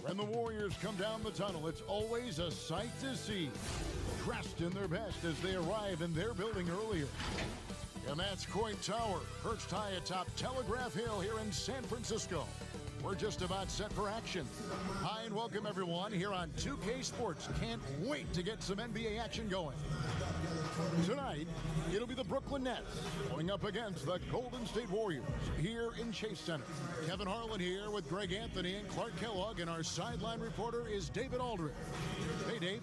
When the Warriors come down the tunnel, it's always a sight to see. Dressed in their best as they arrive in their building earlier. And that's Coit Tower, perched high atop Telegraph Hill here in San Francisco. We're just about set for action. Hi and welcome everyone here on 2K Sports. Can't wait to get some NBA action going. Tonight, it'll be the Brooklyn Nets going up against the Golden State Warriors here in Chase Center. Kevin Harlan here with Greg Anthony and Clark Kellogg, and our sideline reporter is David Aldridge. Hey, Dave.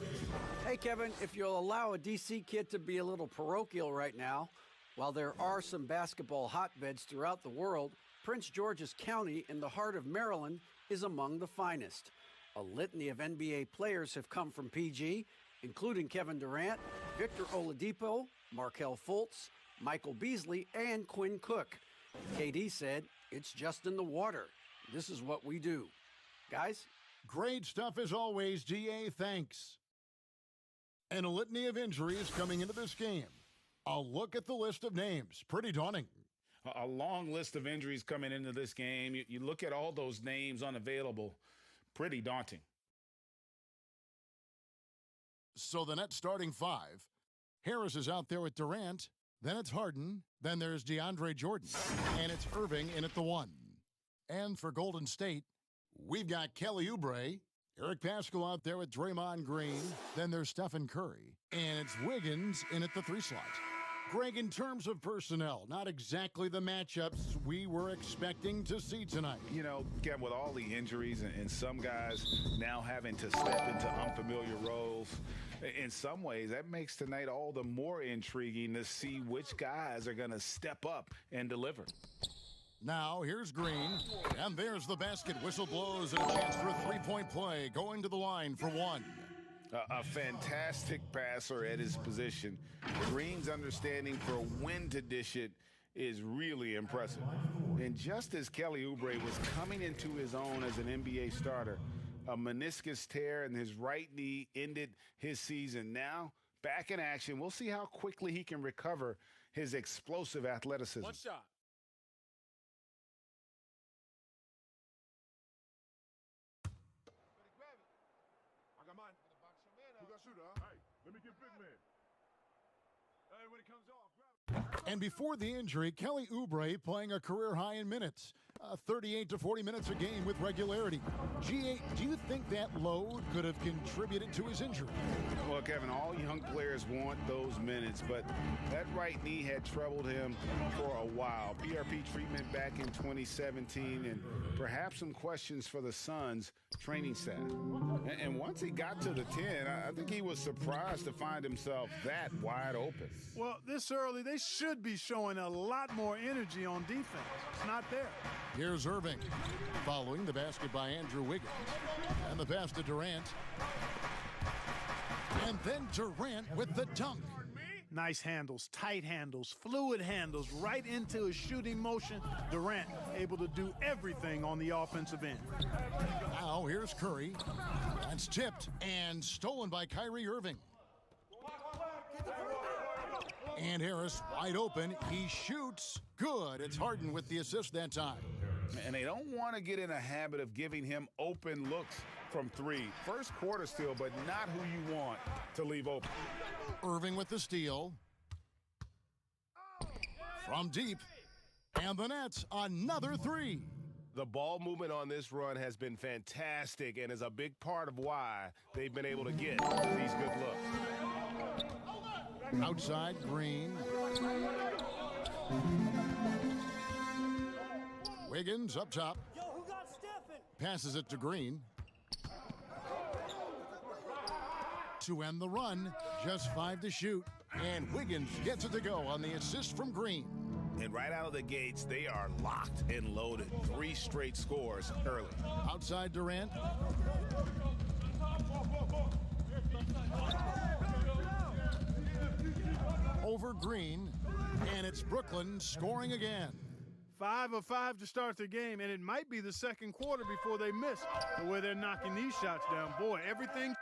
Hey, Kevin. If you'll allow a DC kid to be a little parochial right now, while there are some basketball hotbeds throughout the world, Prince George's County in the heart of Maryland is among the finest. A litany of NBA players have come from PG, including Kevin Durant, Victor Oladipo, Markelle Fultz, Michael Beasley, and Quinn Cook. KD said, "It's just in the water. This is what we do." Guys? Great stuff as always, GA. Thanks. And a litany of injuries coming into this game. A look at the list of names. Pretty daunting. A long list of injuries coming into this game. You look at all those names unavailable, pretty daunting. So the Nets starting five. Harris is out there with Durant. Then it's Harden. Then there's DeAndre Jordan. And it's Irving in at the 1. And for Golden State, we've got Kelly Oubre. Eric Paschall out there with Draymond Green. Then there's Stephen Curry. And it's Wiggins in at the 3 slot. Greg, in terms of personnel, not exactly the matchups we were expecting to see tonight. You know, Kevin, with all the injuries and some guys now having to step into unfamiliar roles, in some ways that makes tonight all the more intriguing to see which guys are going to step up and deliver. Now, here's Green, and there's the basket. Whistle blows and a chance for a three-point play, going to the line for 1. A fantastic passer at his position. Green's understanding for when to dish it is really impressive. And just as Kelly Oubre was coming into his own as an NBA starter, a meniscus tear in his right knee ended his season. Now, back in action, we'll see how quickly he can recover his explosive athleticism. One shot. I got mine. Who got shooter, huh? Hey, let me get big man. Hey, when it comes off, grab it. And before the injury, Kelly Oubre playing a career high in minutes. 38 to 40 minutes a game with regularity. GA, do you think that load could have contributed to his injury? Well, Kevin, all young players want those minutes, but that right knee had troubled him for a while. PRP treatment back in 2017, and perhaps some questions for the Suns training staff. And once he got to the 10, I think he was surprised to find himself that wide open. Well, this early, they should be showing a lot more energy on defense. It's not there. Here's Irving, following the basket by Andrew Wiggins. And the pass to Durant. And then Durant with the dunk. Nice handles, tight handles, fluid handles, right into his shooting motion. Durant able to do everything on the offensive end. Now here's Curry. That's tipped and stolen by Kyrie Irving. And Harris wide open. He shoots. Good. It's Harden with the assist that time. And they don't want to get in a habit of giving him open looks from 3. First quarter still, but not who you want to leave open. Irving with the steal. From deep. And the Nets, another 3. The ball movement on this run has been fantastic and is a big part of why they've been able to get these good looks. Outside, Green. Wiggins up top. Yo, who got Stephen? Passes it to Green. To end the run, just 5 to shoot. And Wiggins gets it to go on the assist from Green. And right out of the gates, they are locked and loaded. 3 straight scores early. Outside Durant. Over Green. And it's Brooklyn scoring again. 5 of 5 to start the game, and it might be the second quarter before they miss the way they're knocking these shots down. Boy, everything.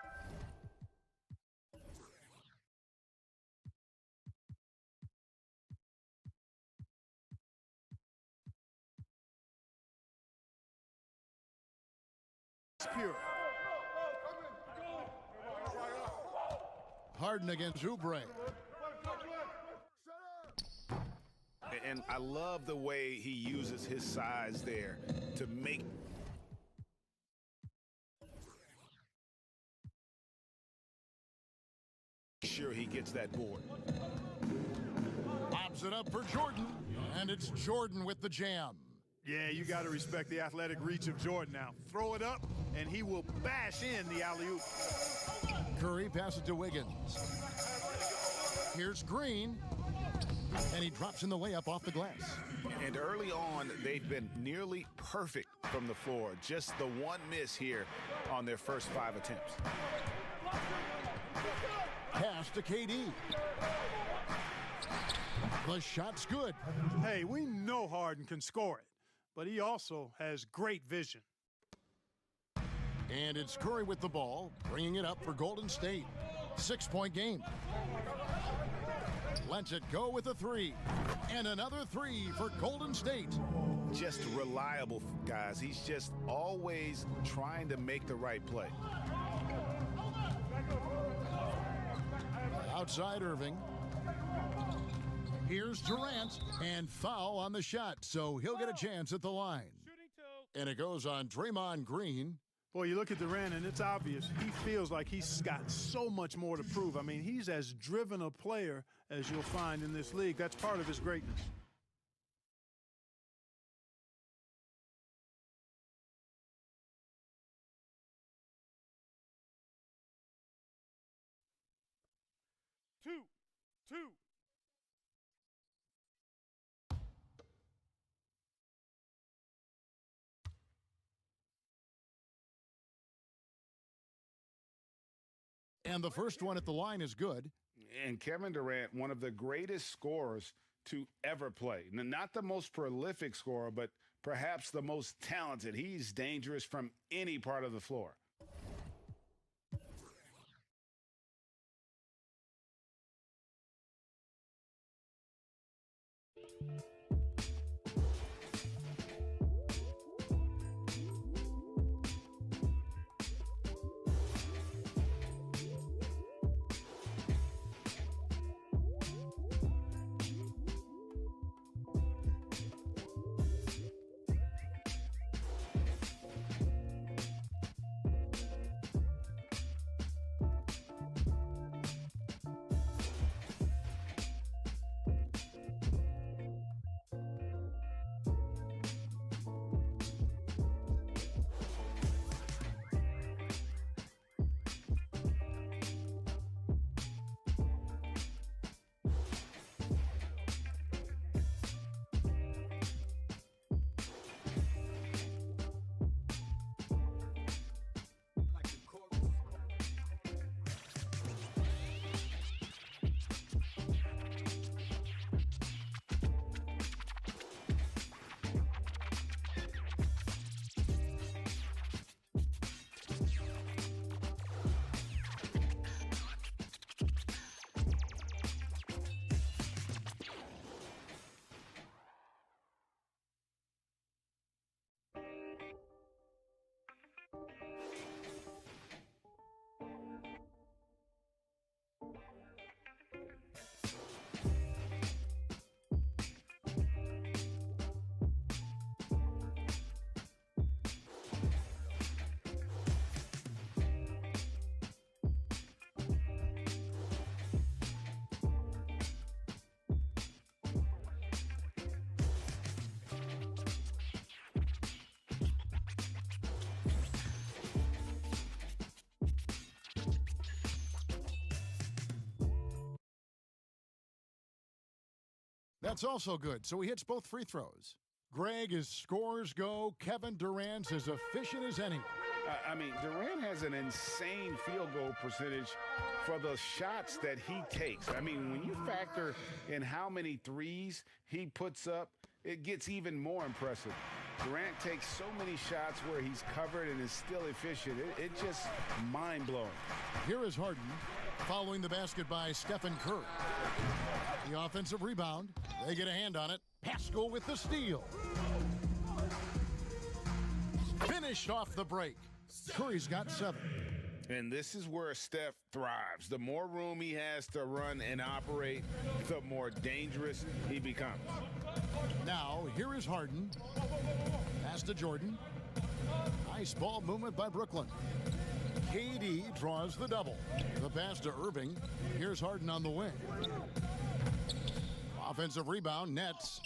Pure. Harden against Oubre. And I love the way he uses his size there to make sure he gets that board. Lobs it up for Jordan, and it's Jordan with the jam. Yeah, you got to respect the athletic reach of Jordan now. Throw it up, and he will bash in the alley-oop. Curry passes to Wiggins. Here's Green, and he drops in the layup off the glass. And early on, they've been nearly perfect from the floor. Just the one miss here on their first 5 attempts. Pass to KD. The shot's good. Hey, we know Harden can score it, but he also has great vision. And it's Curry with the ball, bringing it up for Golden State. 6-point game. Lets it go with a 3. And another 3 for Golden State. Just reliable, guys. He's just always trying to make the right play. Outside Irving. Here's Durant, and foul on the shot, so he'll get a chance at the line. And it goes on Draymond Green. Boy, you look at Durant, and it's obvious. He feels like he's got so much more to prove. I mean, he's as driven a player as you'll find in this league. That's part of his greatness. Two. And the first one at the line is good. And Kevin Durant, one of the greatest scorers to ever play. Not the most prolific scorer, but perhaps the most talented. He's dangerous from any part of the floor. That's also good, so he hits both free throws. Greg, as scores go, Kevin Durant's as efficient as any. I mean, Durant has an insane field goal percentage for the shots that he takes. I mean, when you factor in how many threes he puts up, it gets even more impressive. Durant takes so many shots where he's covered and is still efficient. It's just mind-blowing. Here is Harden, following the basket by Stephen Curry. The offensive rebound. They get a hand on it. Pascal with the steal. Finished off the break. Curry's got 7. And this is where Steph thrives. The more room he has to run and operate, the more dangerous he becomes. Now, here is Harden. Pass to Jordan. Nice ball movement by Brooklyn. KD draws the double. The pass to Irving. Here's Harden on the wing. Offensive rebound, Nets.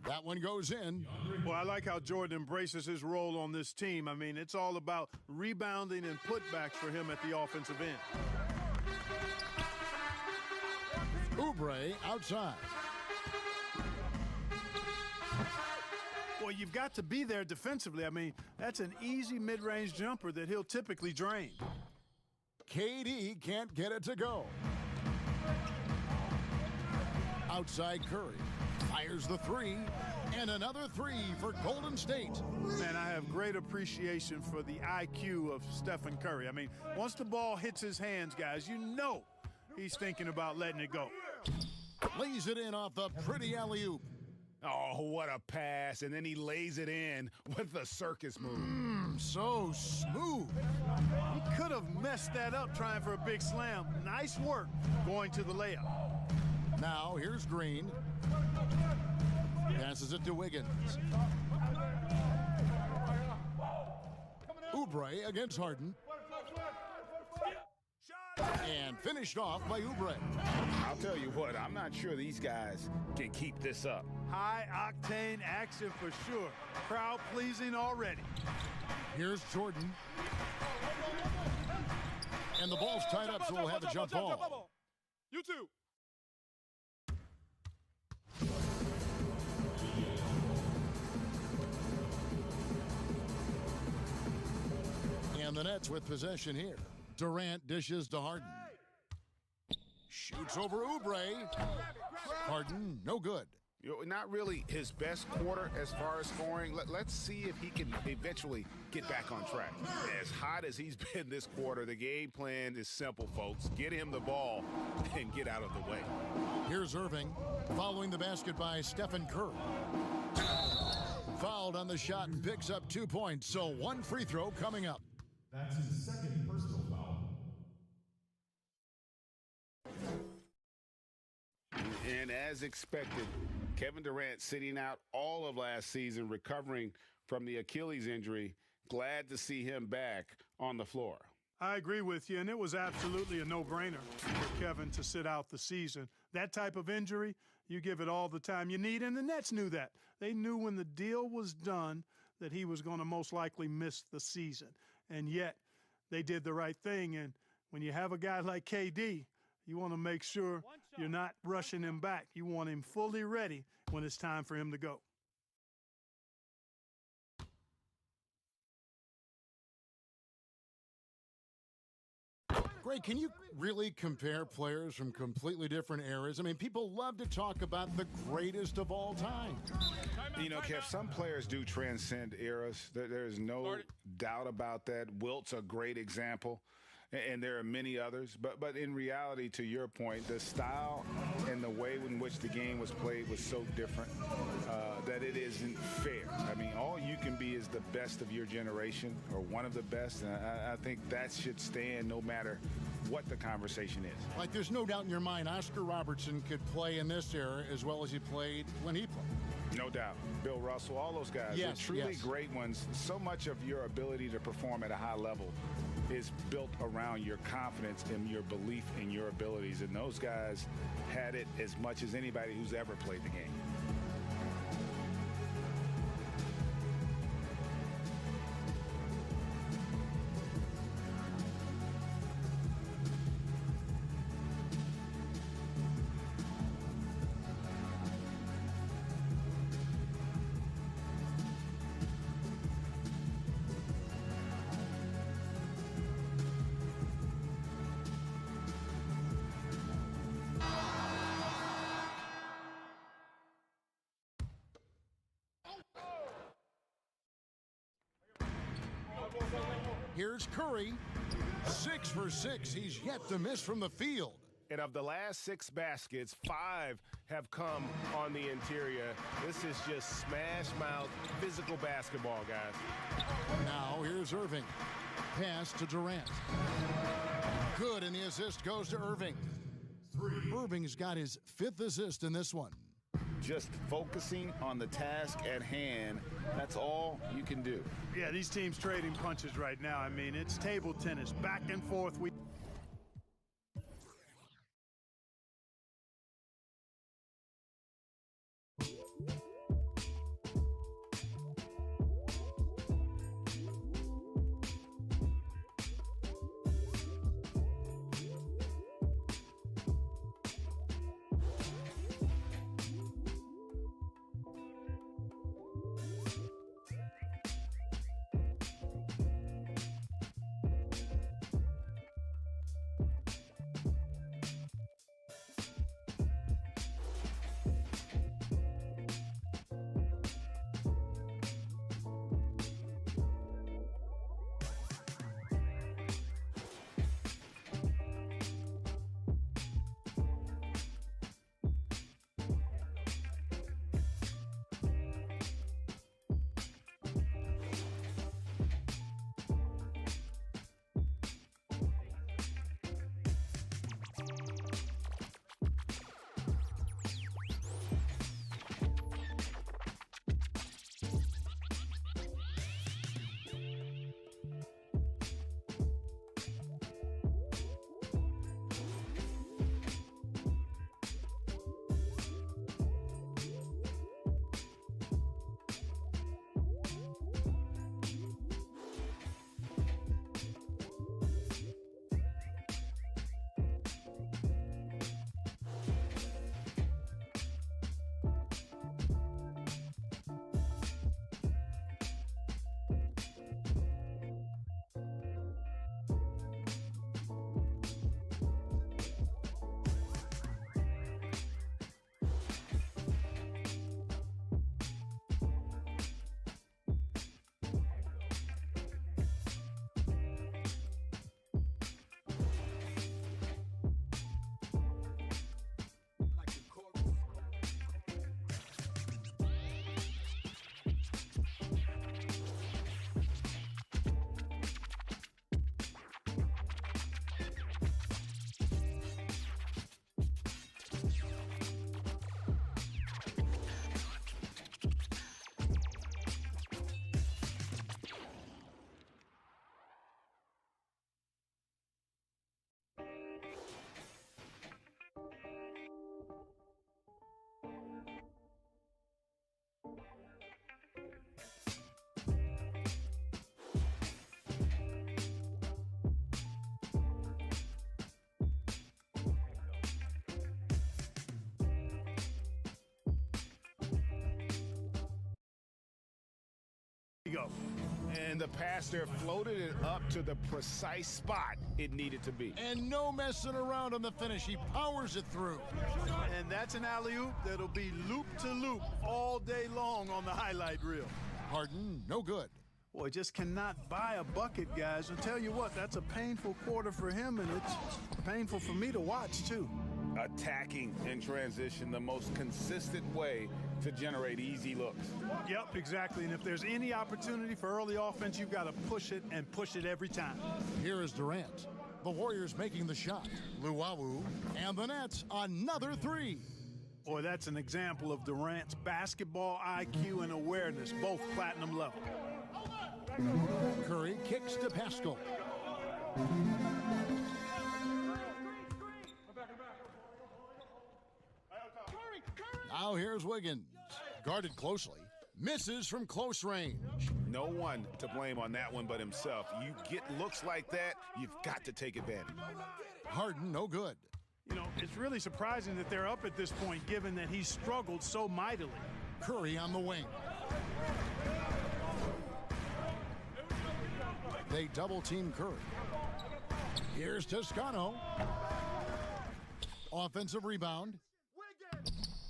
That one goes in. Well, I like how Jordan embraces his role on this team. I mean, it's all about rebounding and putbacks for him at the offensive end. Oubre outside. Well, you've got to be there defensively. I mean, that's an easy mid-range jumper that he'll typically drain. KD can't get it to go. Outside Curry. Fires the three. And another three for Golden State. Man, I have great appreciation for the IQ of Stephen Curry. I mean, once the ball hits his hands, guys, you know he's thinking about letting it go. Lays it in off the pretty alley-oop. Oh, what a pass. And then he lays it in with the circus move. So smooth. He could have messed that up trying for a big slam. Nice work going to the layup. Now here's Green. Passes it to Wiggins. Oubre against Harden. And finished off by Oubre. I'll tell you what, I'm not sure these guys can keep this up. High-octane action for sure. Crowd-pleasing already. Here's Jordan. And the ball's tied up, so we'll have a jump ball. You too. And the Nets with possession here. Durant dishes to Harden. Shoots over Oubre. Harden, no good. You know, not really his best quarter as far as scoring. Let's see if he can eventually get back on track. As hot as he's been this quarter, the game plan is simple, folks. Get him the ball and get out of the way. Here's Irving, following the basket by Stephen Curry. Fouled on the shot and picks up 2 points, so one free throw coming up. That's his second personal foul. And as expected, Kevin Durant sitting out all of last season, recovering from the Achilles injury. Glad to see him back on the floor. I agree with you, and it was absolutely a no-brainer for Kevin to sit out the season. That type of injury, you give it all the time you need, and the Nets knew that. They knew when the deal was done that he was going to most likely miss the season. And yet, they did the right thing. And when you have a guy like KD, you want to make sure you're not rushing him back. You want him fully ready when it's time for him to go. Greg, can you really compare players from completely different eras? I mean, people love to talk about the greatest of all time. You know, Kev, some players do transcend eras. There's no doubt about that. Wilt's a great example, and there are many others. But in reality, to your point, the style and the way in which the game was played was so different that it isn't fair. I mean, all you can be is the best of your generation or one of the best, and I think that should stand no matter what the conversation is. Like, there's no doubt in your mind Oscar Robertson could play in this era as well as he played when he played. No doubt. Bill Russell, all those guys. Yes, They're truly great ones. So much of your ability to perform at a high level is built around your confidence and your belief in your abilities. And those guys had it as much as anybody who's ever played the game. Here's Curry, 6 for 6. He's yet to miss from the field. And of the last 6 baskets, 5 have come on the interior. This is just smash mouth physical basketball, guys. Now here's Irving. pass to Durant. Good, and the assist goes to Irving. Irving's got his 5th assist in this one. Just focusing on the task at hand, that's all you can do. Yeah, these teams trading punches right now. I mean, it's table tennis, back and forth. Go. And the passer floated it up to the precise spot it needed to be. And no messing around on the finish. He powers it through. And that's an alley-oop that'll be loop to loop all day long on the highlight reel. Harden, no good. Boy, just cannot buy a bucket, guys. I'll tell you what, that's a painful quarter for him, and it's painful for me to watch, too. Attacking in transition, the most consistent way to generate easy looks. Yep, exactly. And if there's any opportunity for early offense, you've got to push it and push it every time. Here is Durant. The Warriors making the shot. Luwawu, and the Nets, another 3. Boy, that's an example of Durant's basketball IQ and awareness, both platinum level. Curry kicks to Pascal. Now here's Wiggins. Guarded closely. Misses from close range. No one to blame on that one but himself. You get looks like that, you've got to take advantage. Harden, no good. You know, it's really surprising that they're up at this point, given that he's struggled so mightily. Curry on the wing. They double-team Curry. Here's Toscano. Offensive rebound.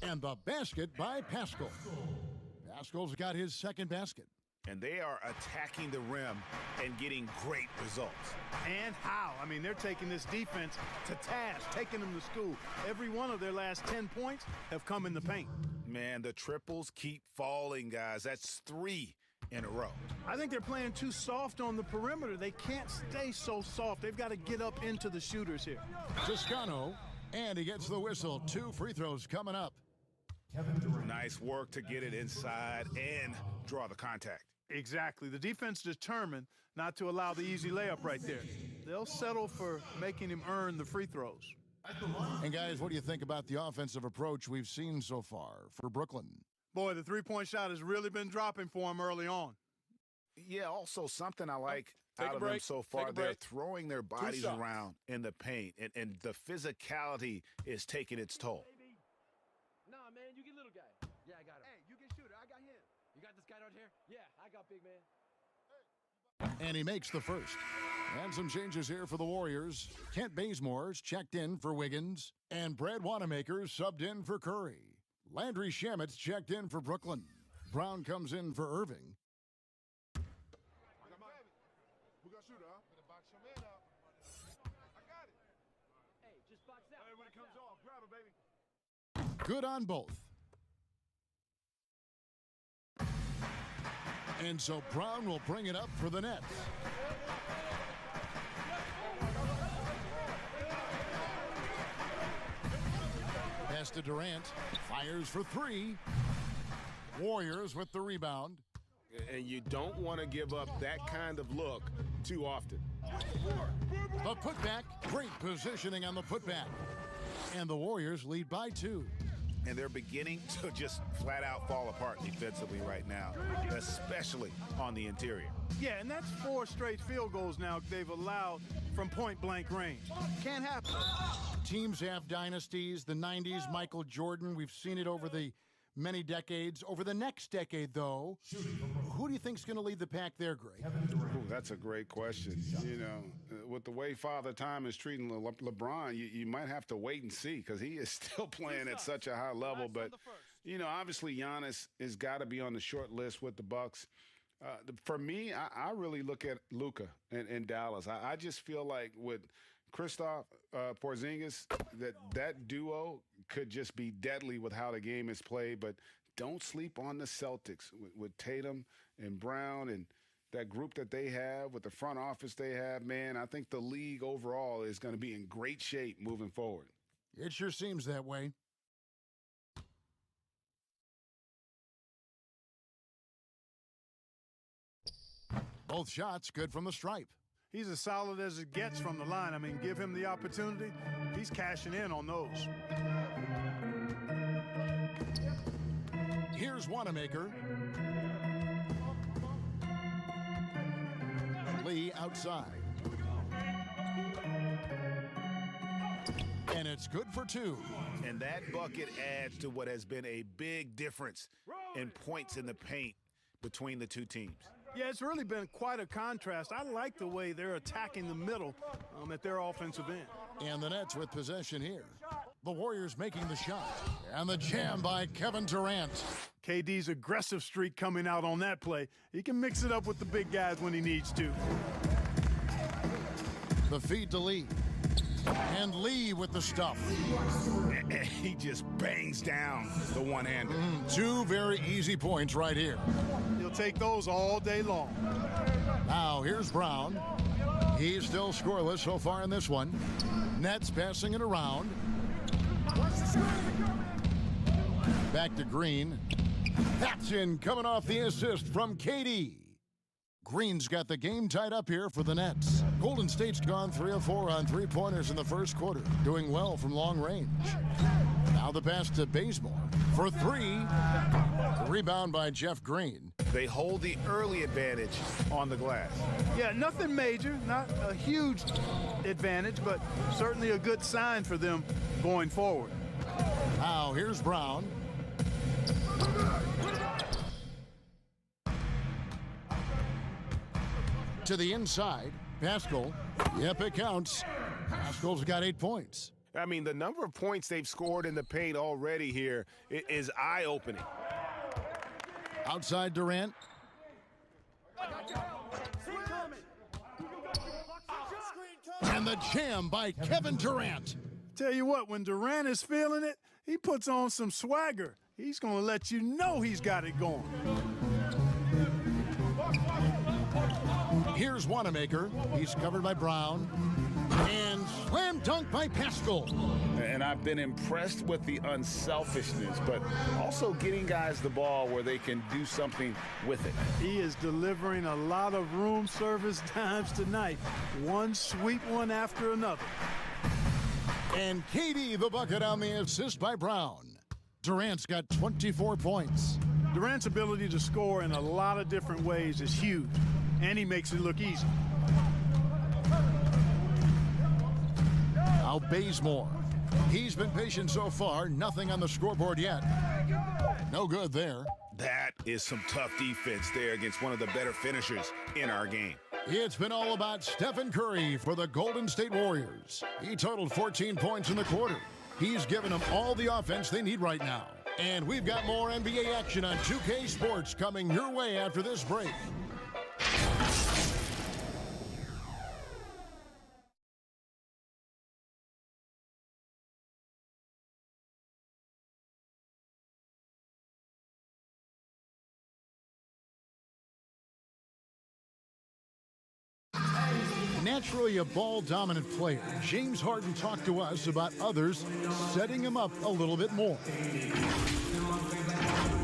And the basket by Pascal. Pascal's got his second basket. And they are attacking the rim and getting great results. And how? I mean, they're taking this defense to task, taking them to school. Every one of their last 10 points have come in the paint. Man, the triples keep falling, guys. That's 3 in a row. I think they're playing too soft on the perimeter. They can't stay so soft. They've got to get up into the shooters here. Toscano, and he gets the whistle. 2 free throws coming up. Nice work to get it inside and draw the contact. Exactly. The defense determined not to allow the easy layup right there. They'll settle for making him earn the free throws. And guys, what do you think about the offensive approach we've seen so far for Brooklyn? Boy, the three-point shot has really been dropping for him early on. Yeah, also something I like Take out a of them break. so Take far, a they're break. throwing their bodies shots. around in the paint, and the physicality is taking its toll. Nah, man, you get little guy. Yeah, I got him. Hey, you get shooter. I got him. You got this guy out here? Yeah, I got big man. And he makes the first. And some changes here for the Warriors. Kent Bazemore's checked in for Wiggins, and Brad Wanamaker's subbed in for Curry. Landry Shamit's checked in for Brooklyn. Brown comes in for Irving. I got mine. Who got shooter, huh? Gonna box your man out. I got it. Hey, just box out. Hey, when it comes off, grab it, baby. Good on both. And so Brown will bring it up for the Nets. Pass to Durant. Fires for 3. Warriors with the rebound. And you don't want to give up that kind of look too often. The putback. Great positioning on the putback. And the Warriors lead by 2. And they're beginning to just flat out fall apart defensively right now, especially on the interior. Yeah, and that's 4 straight field goals now they've allowed from point-blank range. Can't happen. Teams have dynasties. The 90s, Michael Jordan. We've seen it over the many decades. Over the next decade, though, who do you think's going to lead the pack there, Greg? Ooh, that's a great question. You know, with the way Father Time is treating LeBron, you might have to wait and see because he is still playing at such a high level. But, you know, obviously Giannis has got to be on the short list with the Bucks. For me, I really look at Luka in Dallas. I just feel like with Kristaps Porzingis, that duo could just be deadly with how the game is played. But don't sleep on the Celtics with Tatum and Brown and that group that they have with the front office they have. Man, I think the league overall is going to be in great shape moving forward. It sure seems that way. Both shots good from the stripe. He's as solid as it gets from the line. I mean, give him the opportunity. He's cashing in on those. Here's Wanamaker. Lee outside. And it's good for 2. And that bucket adds to what has been a big difference in points in the paint between the two teams. Yeah, it's really been quite a contrast. I like the way they're attacking the middle at their offensive end. And the Nets with possession here. The Warriors making the shot. And the jam by Kevin Durant. KD's aggressive streak coming out on that play. He can mix it up with the big guys when he needs to. The feed to Lee. And Lee with the stuff. And he just bangs down the one-hander. 2 very easy points right here. He'll take those all day long. Now here's Brown. He's still scoreless so far in this one. Nets passing it around. Back to Green. That's in, coming off the assist from KD. Green's got the game tied up here for the Nets. Golden State's gone 3 of 4 on 3-pointers in the first quarter, doing well from long range. Now the pass to Bazemore for 3. The rebound by Jeff Green. They hold the early advantage on the glass. Yeah, nothing major, not a huge advantage, but certainly a good sign for them going forward. Now here's Brown. To the inside, Pascal. Yep, it counts. Pascal's got 8 points. I mean, the number of points they've scored in the paint already here is eye-opening. Outside Durant. And the jam by Kevin Durant. Tell you what, when Durant is feeling it, he puts on some swagger. He's going to let you know he's got it going. Here's Wanamaker. He's covered by Brown. And slam dunk by Pascal. And I've been impressed with the unselfishness, but also getting guys the ball where they can do something with it. He is delivering a lot of room service times tonight. One sweet one after another. And KD the bucket on the assist by Brown. Durant's got 24 points. Durant's ability to score in a lot of different ways is huge, and he makes it look easy. Now Bazemore. He's been patient so far. Nothing on the scoreboard yet. No good there. That is some tough defense there against one of the better finishers in our game. It's been all about Stephen Curry for the Golden State Warriors. He totaled 14 points in the quarter. He's given them all the offense they need right now. And we've got more NBA action on 2K Sports coming your way after this break. Naturally a ball-dominant player, James Harden talked to us about others setting him up a little bit more.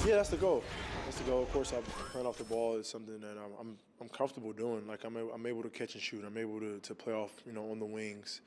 Yeah, that's the goal. That's the goal. Of course, playing off the ball is something that I'm comfortable doing. Like I'm able to catch and shoot. I'm able to play off, on the wings.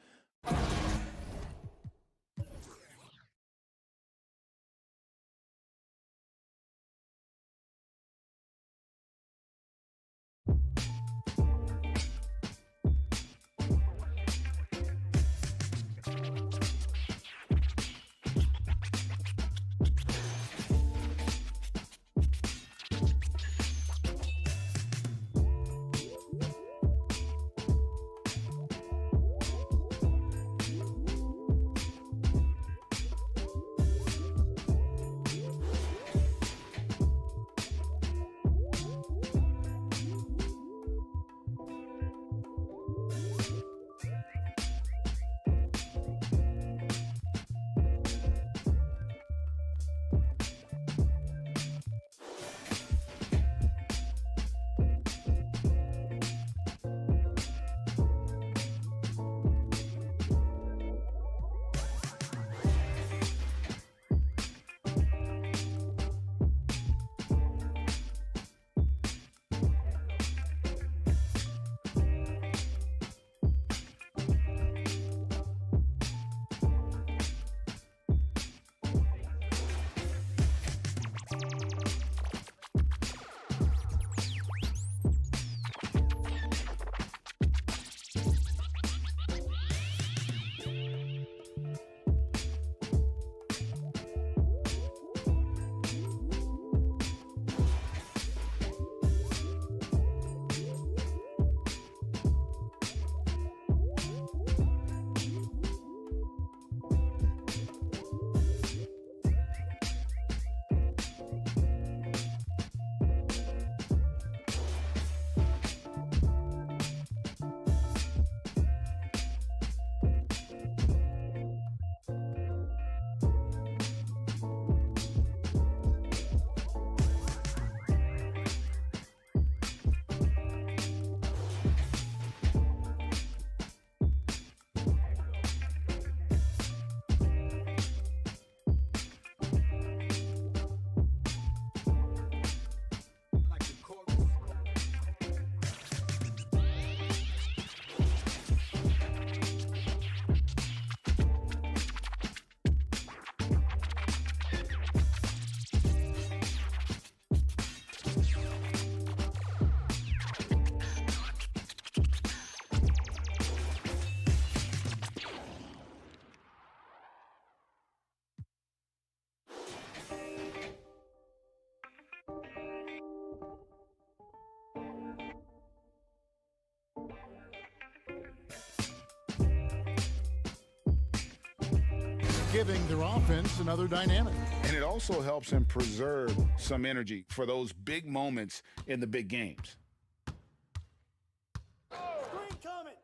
Giving their offense another dynamic. And it also helps him preserve some energy for those big moments in the big games.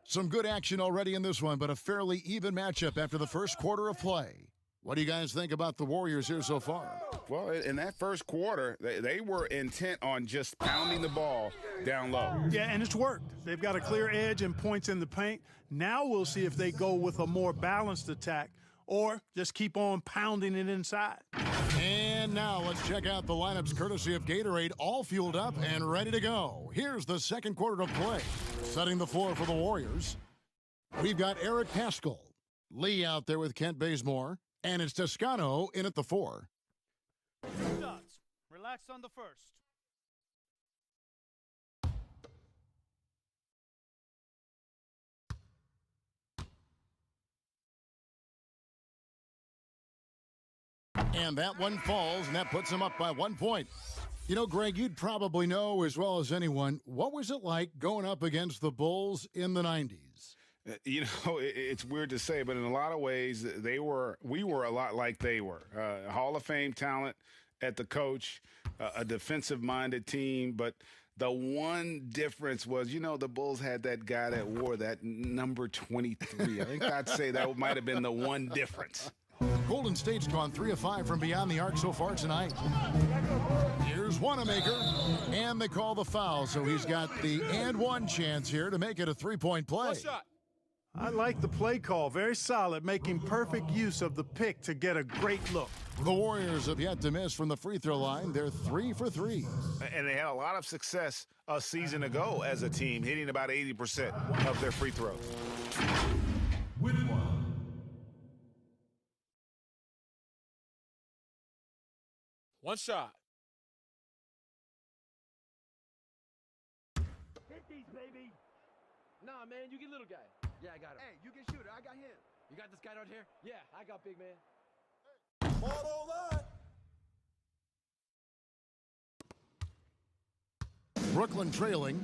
Some good action already in this one, but a fairly even matchup after the first quarter of play. What do you guys think about the Warriors here so far? Well, in that first quarter, they were intent on just pounding the ball down low. Yeah, and it's worked. They've got a clear edge and points in the paint. Now we'll see if they go with a more balanced attack or just keep on pounding it inside. And now let's check out the lineups courtesy of Gatorade, all fueled up and ready to go. Here's the second quarter of play. Setting the floor for the Warriors, we've got Eric Paschal, Lee out there with Kent Bazemore, and it's Toscano in at the 4. Shots. Relax on the first. And that one falls, and that puts him up by 1 point. You know, Greg, you'd probably know as well as anyone, what was it like going up against the Bulls in the 90s? You know, it's weird to say, but in a lot of ways, we were a lot like they were. Hall of Fame talent at the coach, a defensive-minded team, but the one difference was, you know, the Bulls had that guy that wore that number 23. I think I'd say that might have been the one difference. Golden State's gone 3 of 5 from beyond the arc so far tonight. Here's Wanamaker, and they call the foul, so he's got the and one chance here to make it a 3-point play. I like the play call. Very solid, making perfect use of the pick to get a great look. The Warriors have yet to miss from the free throw line. They're 3 for 3. And they had a lot of success a season ago as a team, hitting about 80% of their free throws. With one. One shot. Hit these, baby. Nah, man, you get little guy. Yeah, I got him. Hey, you get shooter. I got him. You got this guy out here? Yeah, I got big man. Brooklyn trailing.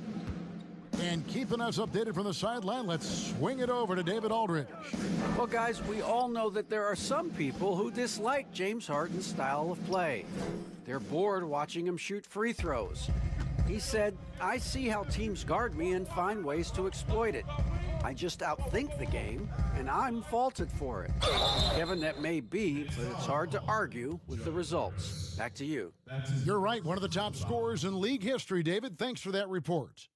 And keeping us updated from the sideline, let's swing it over to David Aldridge. Well, guys, we all know that there are some people who dislike James Harden's style of play. They're bored watching him shoot free throws. He said, "I see how teams guard me and find ways to exploit it. I just outthink the game, and I'm faulted for it." Kevin, that may be, but it's hard to argue with the results. Back to you. You're right, one of the top scorers in league history, David. Thanks for that report.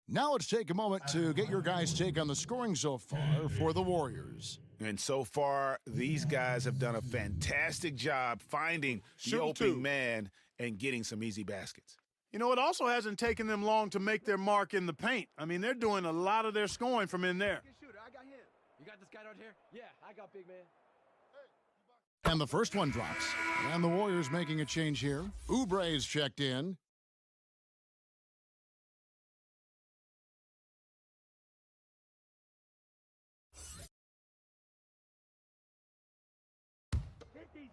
Now let's take a moment to get your guys' take on the scoring so far for the Warriors. And so far, these guys have done a fantastic job finding the open man and getting some easy baskets. You know, it also hasn't taken them long to make their mark in the paint. I mean, they're doing a lot of their scoring from in there. Shooter, I got him. You got this guy out here? Yeah, I got big man. And the first one drops. And the Warriors making a change here. Oubre's checked in.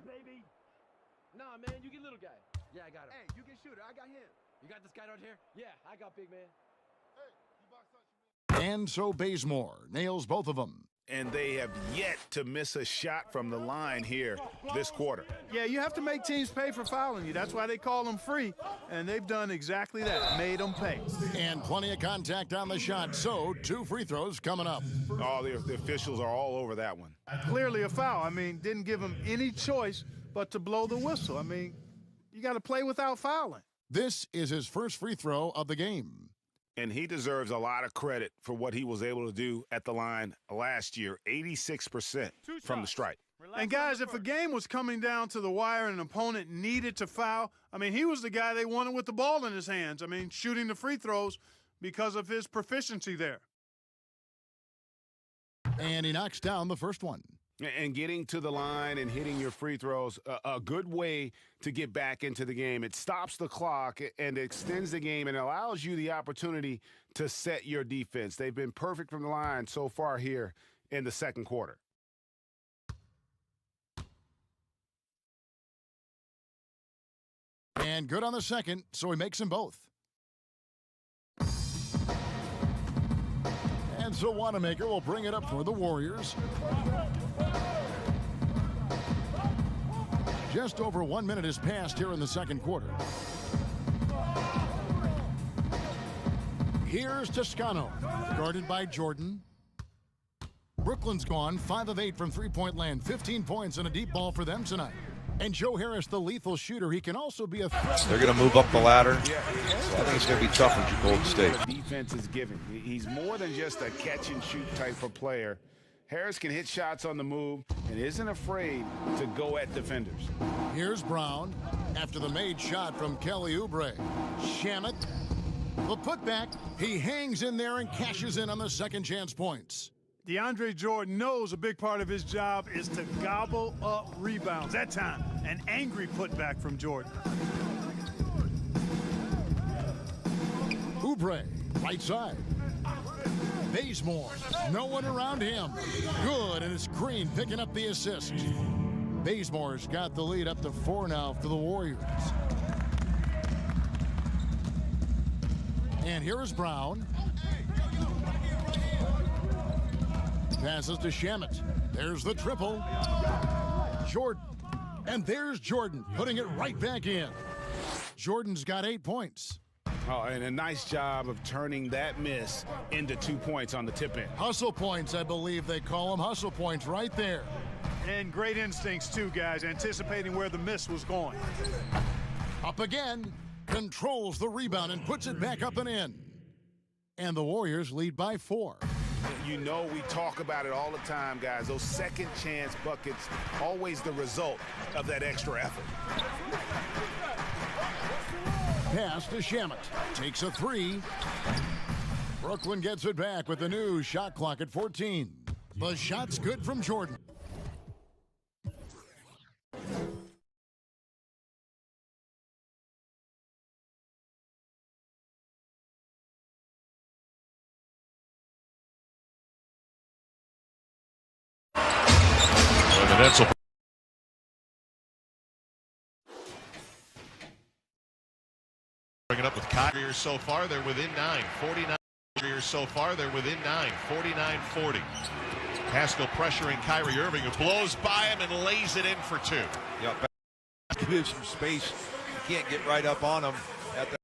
Baby. Nah, man, you get little guy. Yeah, I got him. Hey, you get shooter. I got him. You got this guy out here? Yeah, I got big man. And so Bazemore nails both of them. And they have yet to miss a shot from the line here this quarter. Yeah, you have to make teams pay for fouling you. That's why they call them free. And they've done exactly that, made them pay. And plenty of contact on the shot, so 2 free throws coming up. Oh, the officials are all over that one. Clearly a foul. I mean, didn't give him any choice but to blow the whistle. I mean, you got to play without fouling. This is his first free throw of the game. And he deserves a lot of credit for what he was able to do at the line last year, 86% from the stripe. And, guys, if a game was coming down to the wire and an opponent needed to foul, I mean, he was the guy they wanted with the ball in his hands. I mean, shooting the free throws because of his proficiency there. And he knocks down the first one. And getting to the line and hitting your free throws, a good way to get back into the game. It stops the clock and extends the game and allows you the opportunity to set your defense. They've been perfect from the line so far here in the second quarter. And good on the second, so he makes them both. And so Wanamaker will bring it up for the Warriors. Just over 1 minute has passed here in the second quarter. Here's Toscano, guarded by Jordan. Brooklyn's gone 5 of 8 from three-point land, 15 points and a deep ball for them tonight. And Joe Harris, the lethal shooter, he can also be a threat. They're going to move up the ladder. So I think it's going to be tough for Golden State. Defense is giving. He's more than just a catch-and-shoot type of player. Harris can hit shots on the move and isn't afraid to go at defenders. Here's Brown after the made shot from Kelly Oubre. Shamet, the putback. He hangs in there and cashes in on the second chance points. DeAndre Jordan knows a big part of his job is to gobble up rebounds. That time, an angry putback from Jordan. Oubre, right side. Bazemore, no one around him. Good, and it's Green picking up the assist. Bazemore's got the lead up to 4 now for the Warriors. And here is Brown. Passes to Shamet. There's the triple. Jordan. And there's Jordan putting it right back in. Jordan's got 8 points. Oh, and a nice job of turning that miss into 2 points on the tip in. Hustle points, I believe they call them. Hustle points right there. And great instincts, too, guys, anticipating where the miss was going. Up again. Controls the rebound and puts it back up and in. And the Warriors lead by 4. You know we talk about it all the time, guys. Those second chance buckets, always the result of that extra effort. Pass to Shamet. Takes a 3. Brooklyn gets it back with the new shot clock at 14. The shot's good from Jordan. Bringing up with Kyrie so far, they're within 9. 49 so far, they're within 9. 49-40. Pascal pressuring Kyrie Irving, who blows by him and lays it in for 2. Yeah, give him some space. You can't get right up on him at the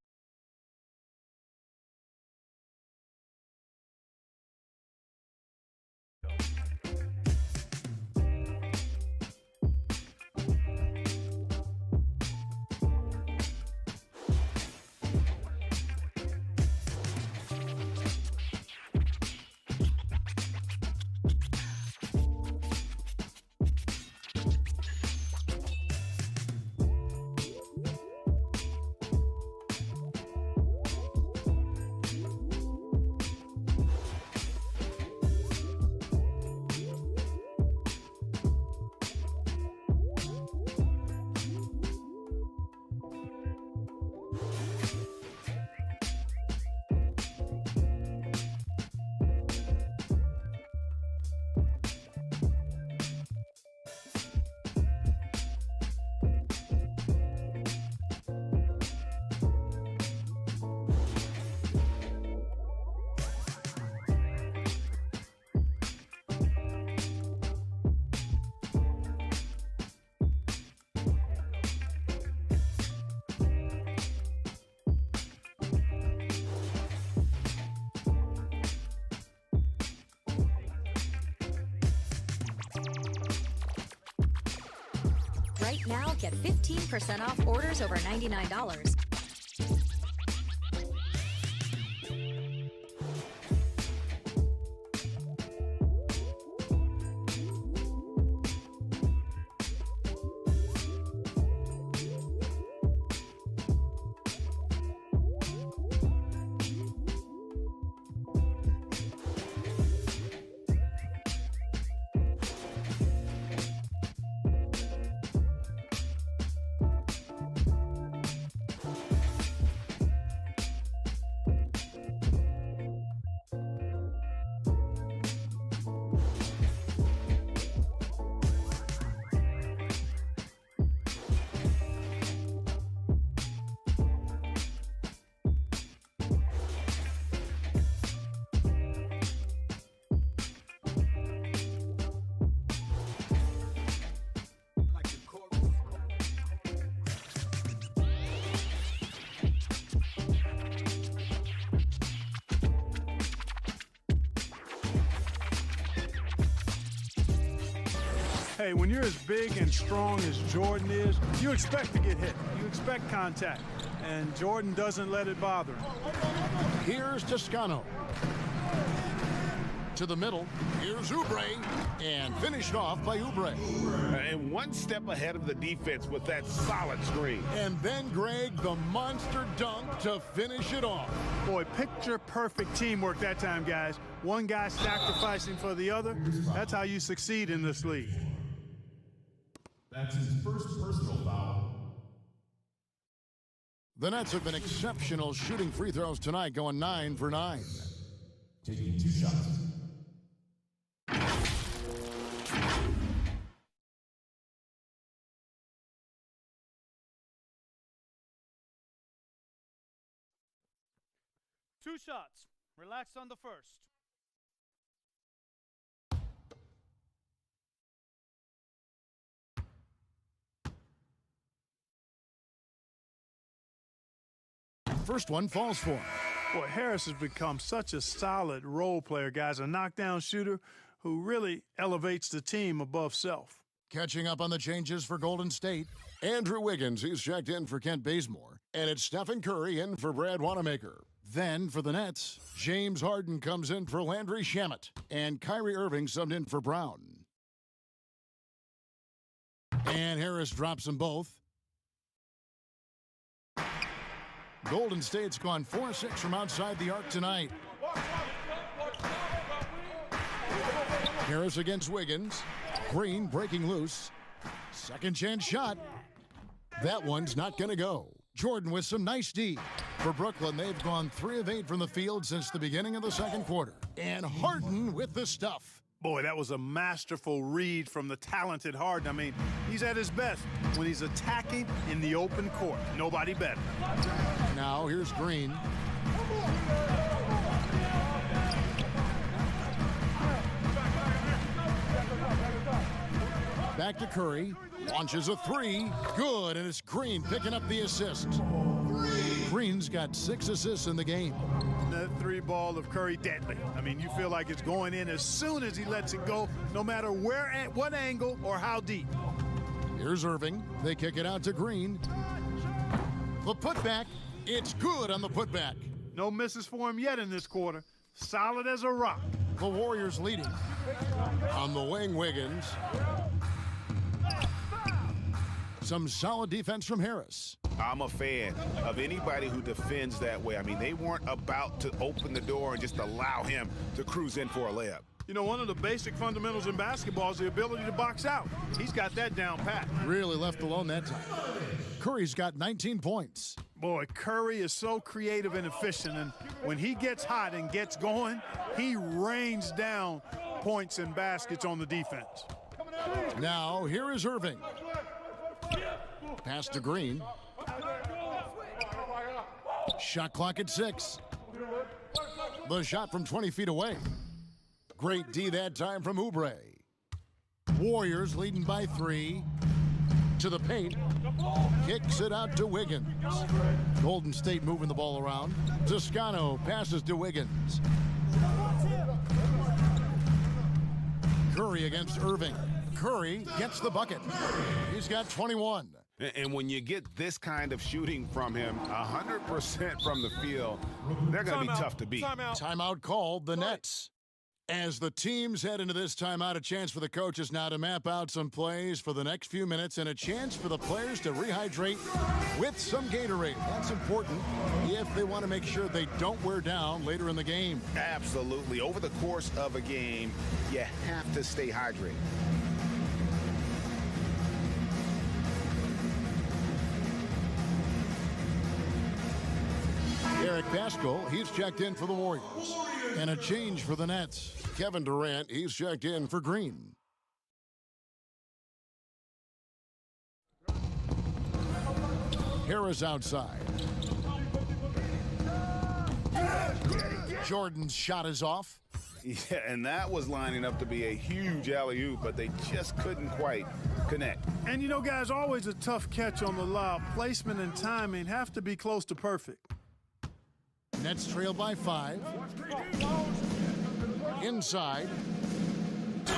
Right now, get 15% off orders over $99. Hey, when you're as big and strong as Jordan is, you expect to get hit. You expect contact. And Jordan doesn't let it bother him. Here's Toscano. To the middle. Here's Oubre. And finished off by Oubre. And one step ahead of the defense with that solid screen. And then, Greg, the monster dunk to finish it off. Boy, picture-perfect teamwork that time, guys. One guy sacrificing for the other. That's how you succeed in this league. That's his first personal foul. The Nets have been exceptional shooting free throws tonight, going 9 for 9. Taking 2 shots. Two shots. Relax on the first. First one falls for him. Boy, Harris has become such a solid role player, guys. A knockdown shooter who really elevates the team above self. Catching up on the changes for Golden State, Andrew Wiggins, he's checked in for Kent Bazemore. And it's Stephen Curry in for Brad Wanamaker. Then for the Nets, James Harden comes in for Landry Shamet. And Kyrie Irving subbed in for Brown. And Harris drops them both. Golden State's gone 4-6 from outside the arc tonight. Harris against Wiggins. Green breaking loose. Second chance shot. That one's not going to go. Jordan with some nice D. For Brooklyn, they've gone 3 of 8 from the field since the beginning of the second quarter. And Harden with the stuff. Boy, that was a masterful read from the talented Harden. I mean, he's at his best when he's attacking in the open court. Nobody better. Now here's Green. Back to Curry. Launches a 3. Good, and it's Green picking up the assist. Green's got 6 assists in the game. That 3 ball of Curry, deadly. I mean, you feel like it's going in as soon as he lets it go, no matter where, at what angle, or how deep. Here's Irving. They kick it out to Green. The putback. It's good on the putback. No misses for him yet in this quarter. Solid as a rock. The Warriors leading. On the wing, Wiggins. Some solid defense from Harris. I'm a fan of anybody who defends that way. I mean, they weren't about to open the door and just allow him to cruise in for a layup. You know, one of the basic fundamentals in basketball is the ability to box out. He's got that down pat. Really left alone that time. Curry's got 19 points. Boy, Curry is so creative and efficient, and when he gets hot and gets going, he rains down points and baskets on the defense. Now, here is Irving. Pass to Green. Shot clock at 6. The shot from 20 feet away. Great D that time from Oubre. Warriors leading by 3. To the paint. Kicks it out to Wiggins. Golden State moving the ball around. Toscano passes to Wiggins. Curry against Irving. Curry gets the bucket. He's got 21. And when you get this kind of shooting from him, 100% from the field, they're going to be tough to beat. Timeout called, the Nets. As the teams head into this timeout, a chance for the coaches now to map out some plays for the next few minutes and a chance for the players to rehydrate with some Gatorade. That's important if they want to make sure they don't wear down later in the game. Absolutely. Over the course of a game, you have to stay hydrated. Eric Pascal, he's checked in for the Warriors. And a change for the Nets. Kevin Durant, he's checked in for Green. Harris outside. Jordan's shot is off. Yeah, and that was lining up to be a huge alley-oop, but they just couldn't quite connect. And you know, guys, always a tough catch on the lob. Placement and timing have to be close to perfect. Nets trail by 5. Inside.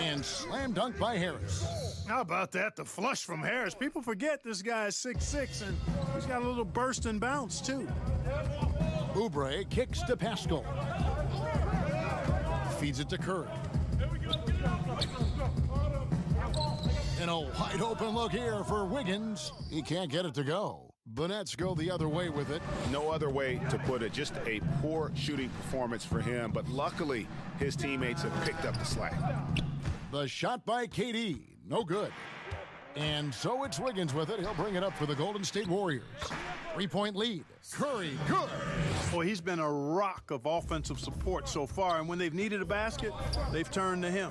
And slam dunk by Harris. How about that? The flush from Harris. People forget this guy is 6'6", and he's got a little burst and bounce, too. Oubre kicks to Pascal. Feeds it to Curry. And a wide open look here for Wiggins. He can't get it to go. The Nets go the other way with it. No other way to put it. Just a poor shooting performance for him. But luckily, his teammates have picked up the slack. The shot by KD. No good. And so it's Wiggins with it. He'll bring it up for the Golden State Warriors. 3-point lead. Curry, good. Boy, he's been a rock of offensive support so far, and when they've needed a basket, they've turned to him.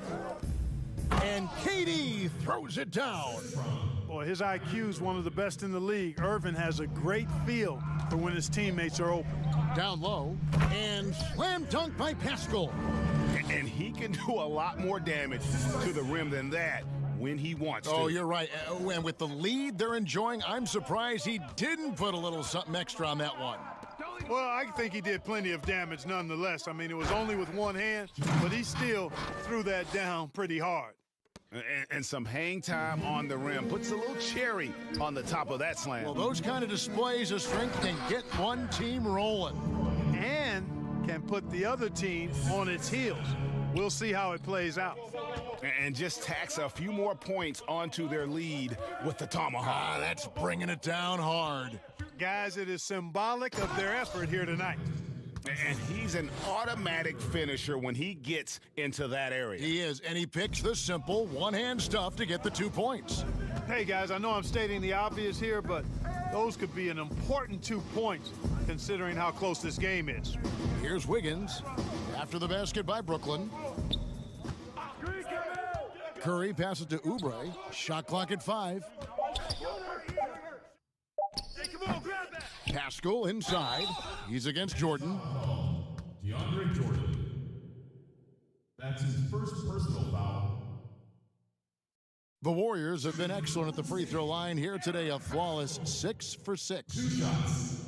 And KD throws it down. Boy, his IQ is one of the best in the league. Irvin has a great feel for when his teammates are open. Down low, and slam dunk by Pascal. And he can do a lot more damage to the rim than that when he wants to. Oh, you're right. And with the lead they're enjoying, I'm surprised he didn't put a little something extra on that one. Well, I think he did plenty of damage nonetheless. I mean, it was only with one hand, but he still threw that down pretty hard. And some hang time on the rim. Puts a little cherry on the top of that slam. Well, those kind of displays of strength can get one team rolling. And can put the other team on its heels. We'll see how it plays out. And just tacks a few more points onto their lead with the tomahawk. That's bringing it down hard. Guys, it is symbolic of their effort here tonight. And he's an automatic finisher when he gets into that area. He is, and he picks the simple one-hand stuff to get the 2 points. Hey, guys, I know I'm stating the obvious here, but those could be an important 2 points considering how close this game is. Here's Wiggins after the basket by Brooklyn. Curry passes to Oubre. Shot clock at 5. Pascal inside. He's against Jordan. DeAndre Jordan. That's his first personal foul. The Warriors have been excellent at the free throw line here today. A flawless 6 for 6. 2 shots.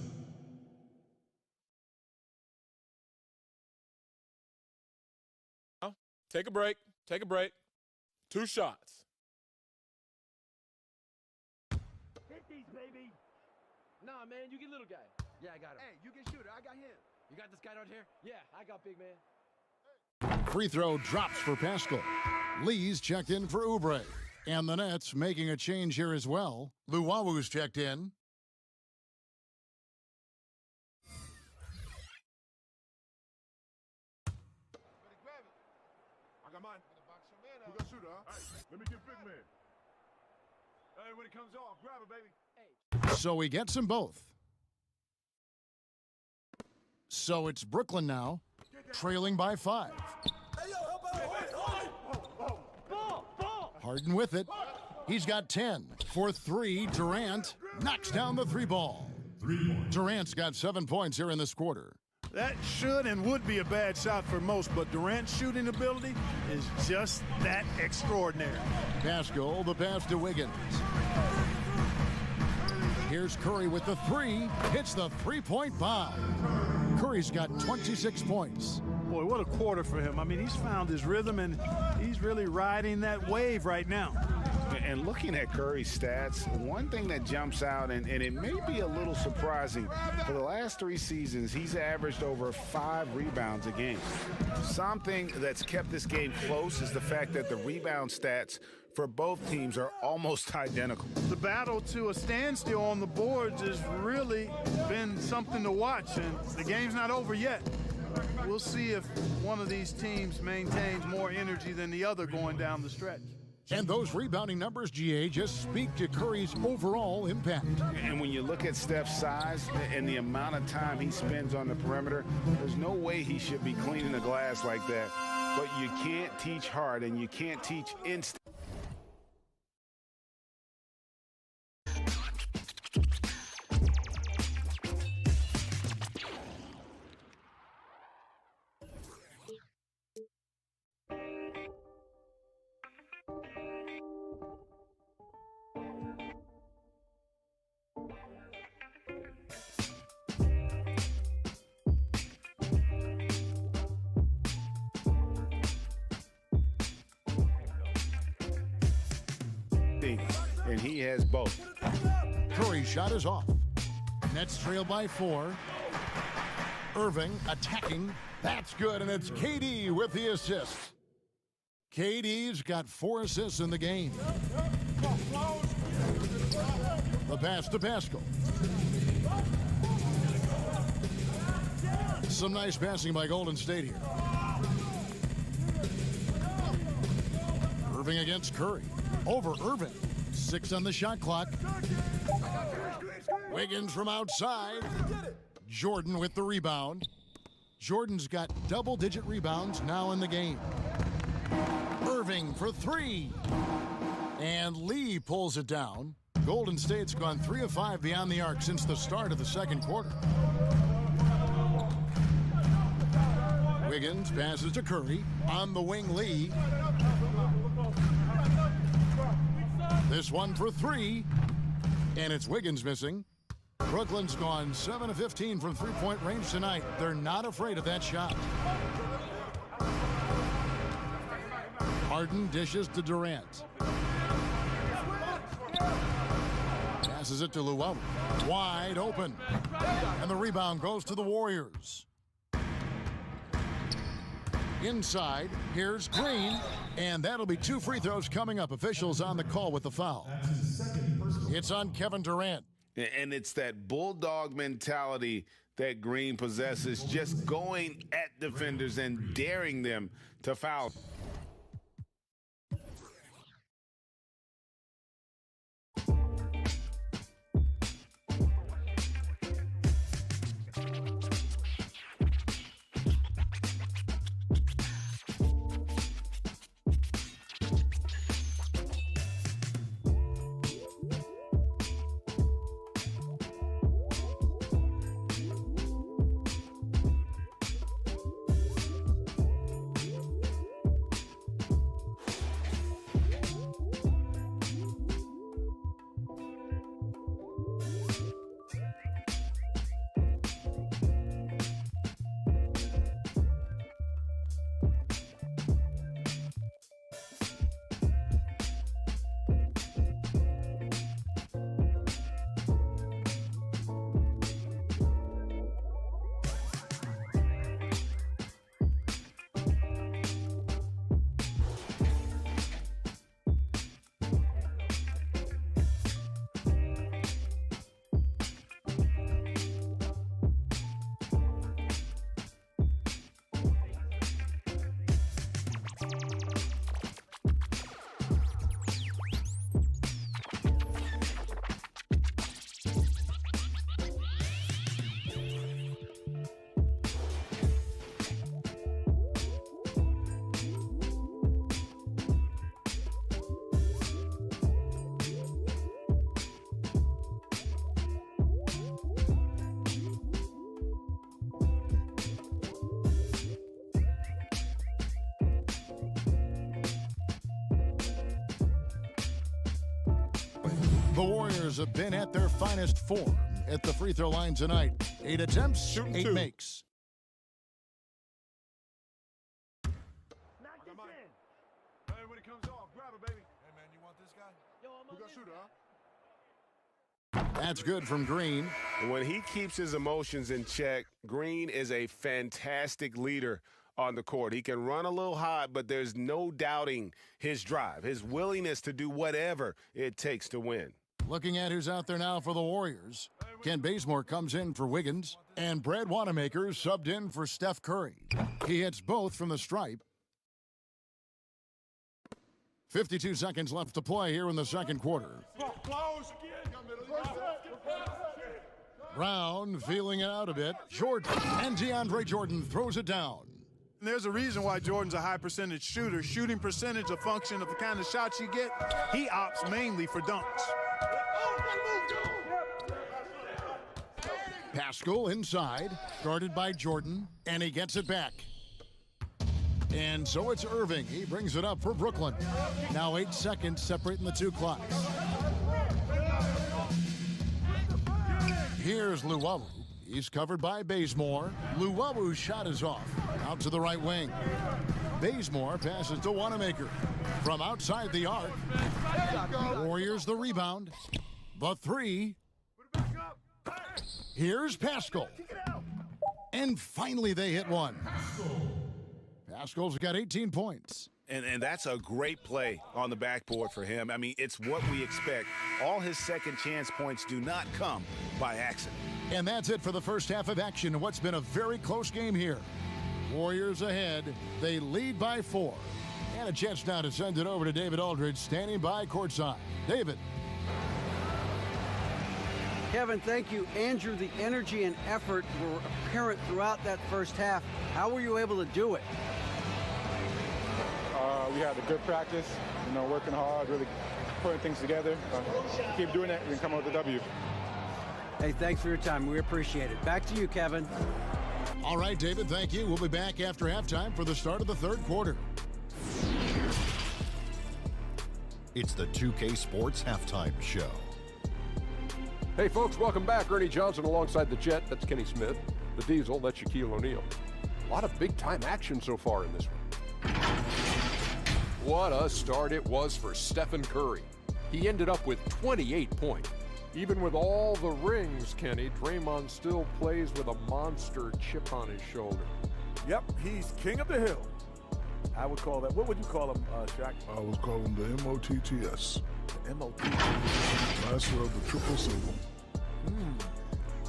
Take a break. Take a break. 2 shots. Hit these, baby. Nah, man, you get little guy. Yeah, I got him. Hey, you get shooter. I got him. You got this guy right here? Yeah, I got big man. Free throw drops for Pascal. Lee's checked in for Oubre. And the Nets making a change here as well. Luwawu's checked in. I got mine. Who got shooter, huh? Hey, let me get big man. Hey, when it comes off, grab it, baby. So he gets them both. So it's Brooklyn now, trailing by 5. Harden with it. He's got 10. For 3, Durant knocks down the 3 ball. 3 points. Durant's got 7 points here in this quarter. That should and would be a bad shot for most, but Durant's shooting ability is just that extraordinary. Pascal, the pass to Wiggins. Here's Curry with the 3. Hits the 3-point bomb. Curry's got 26 points. Boy, what a quarter for him. I mean, he's found his rhythm, and he's really riding that wave right now. And looking at Curry's stats, one thing that jumps out, and it may be a little surprising, for the last 3 seasons, he's averaged over 5 rebounds a game. Something that's kept this game close is the fact that the rebound stats for both teams are almost identical. The battle to a standstill on the boards has really been something to watch, and the game's not over yet. We'll see if one of these teams maintains more energy than the other going down the stretch. And those rebounding numbers, GA, just speak to Curry's overall impact. And when you look at Steph's size and the amount of time he spends on the perimeter, there's no way he should be cleaning the glass like that. But you can't teach hard, and you can't teach instinct. things, and he has both. Curry's shot is off. Nets trail by 4. Irving attacking. That's good, and it's KD with the assist. KD's got 4 assists in the game. The pass to Pascal. Some nice passing by Golden State here. Irving against Curry. Over Irving. 6 on the shot clock. Wiggins from outside. Jordan with the rebound. Jordan's got double-digit rebounds now in the game. Irving for 3. And Lee pulls it down. Golden State's gone 3 of 5 beyond the arc since the start of the second quarter. Wiggins passes to Curry. On the wing, Lee. This one for 3. And it's Wiggins missing. Brooklyn's gone 7 of 15 from three-point range tonight. They're not afraid of that shot. Harden dishes to Durant. Passes it to Luau. Wide open. And the rebound goes to the Warriors. Inside, here's Green. And that'll be 2 free throws coming up. Officials on the call with the foul. It's on Kevin Durant. And it's that bulldog mentality that Green possesses, just going at defenders and daring them to foul. The Warriors have been at their finest form at the free throw line tonight. 8 attempts, Shooting 8 2. makes. Hey, when it comes off, grab it, baby. Hey, man, you want this guy? Yo, I'm on shooter, huh? That's good from Green. When he keeps his emotions in check, Green is a fantastic leader on the court. He can run a little hot, but there's no doubting his drive, his willingness to do whatever it takes to win. Looking at who's out there now for the Warriors. Ken Bazemore comes in for Wiggins, and Brad Wanamaker subbed in for Steph Curry. He hits both from the stripe. 52 seconds left to play here in the second quarter. Brown feeling it out a bit. Jordan, and DeAndre Jordan throws it down. And there's a reason why Jordan's a high percentage shooter. Shooting percentage a function of the kind of shots you get. He opts mainly for dunks. Pascal inside, guarded by Jordan, and he gets it back. And so it's Irving. He brings it up for Brooklyn. Now 8 seconds separating the two clocks. Here's Luau. He's covered by Bazemore. Luau's shot is off. Out to the right wing. Bazemore passes to Wanamaker. From outside the arc. the rebound. The three. Here's Pascal. And finally they hit one. Pascal's got 18 points. And that's a great play on the backboard for him. I mean, it's what we expect. All his second chance points do not come by accident. And that's it for the first half of action in what's been a very close game here. Warriors ahead. They lead by 4. And a chance now to send it over to David Aldridge, standing by courtside. David. Kevin, thank you. Andrew, the energy and effort were apparent throughout that first half. How were you able to do it? We had a good practice, working hard, really putting things together. Keep doing that, we can come out with a W. Hey, thanks for your time. We appreciate it. Back to you, Kevin. All right, David, thank you. We'll be back after halftime for the start of the third quarter. It's the 2K Sports Halftime Show. Hey, folks, welcome back. Ernie Johnson alongside the Jet. That's Kenny Smith. The Diesel, that's Shaquille O'Neal. A lot of big-time action so far in this one. What a start it was for Stephen Curry. He ended up with 28 points. Even with all the rings, Kenny, Draymond still plays with a monster chip on his shoulder. Yep, he's king of the hill. I would call that. What would you call him, Shaq? I would call him the MOTTS. The MOTTS. Master of the triple single.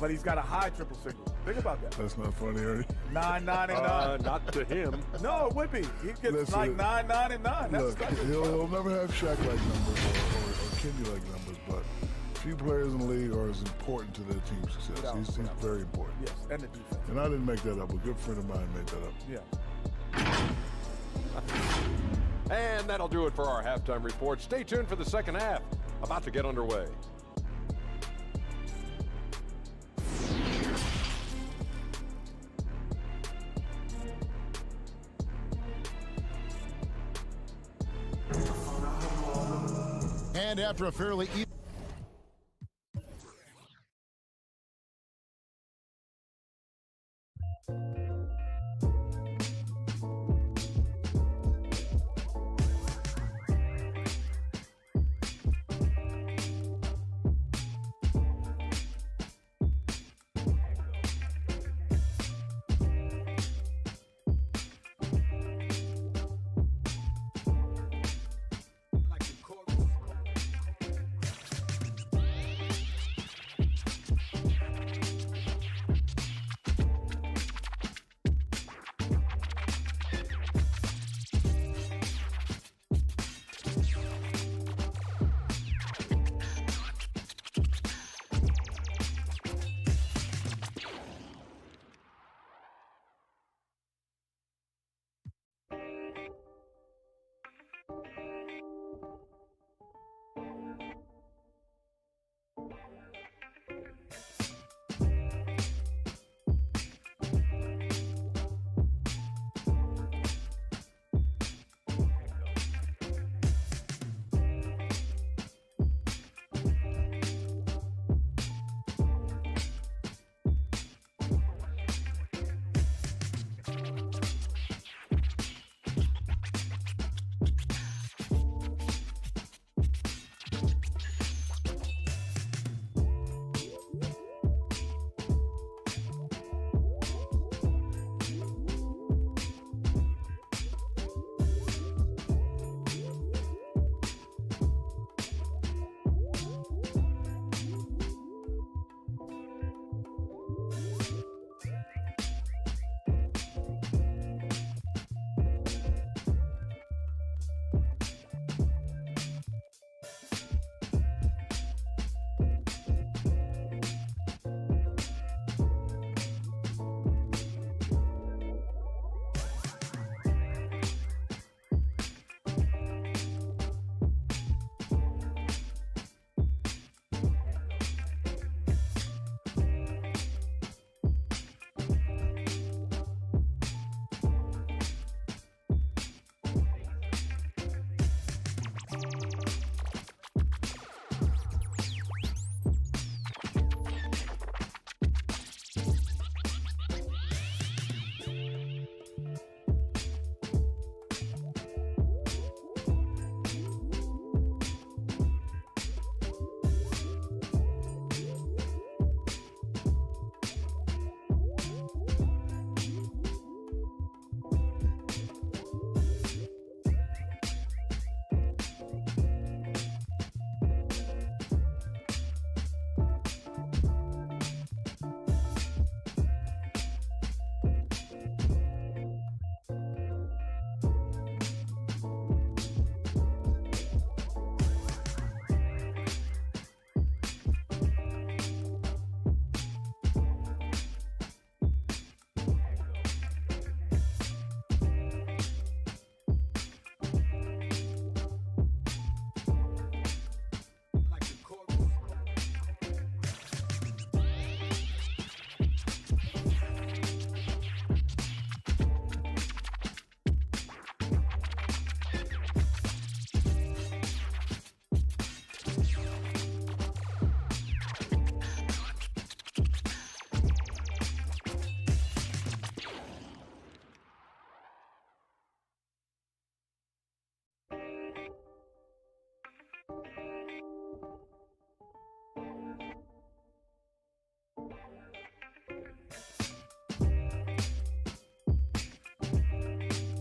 But he's got a high triple single. Think about that. That's not funny, Ernie. 9, 9, and 9. Not to him. No, it would be. He gets like 9, 9, and 9. Look, he'll never have Shaq-like numbers or Kenny-like numbers, but few players in the league are as important to their team's success. He's very important. Yes, and the defense. And I didn't make that up. A good friend of mine made that up. Yeah. And that'll do it for our halftime report. Stay tuned for the second half. About to get underway. And after a fairly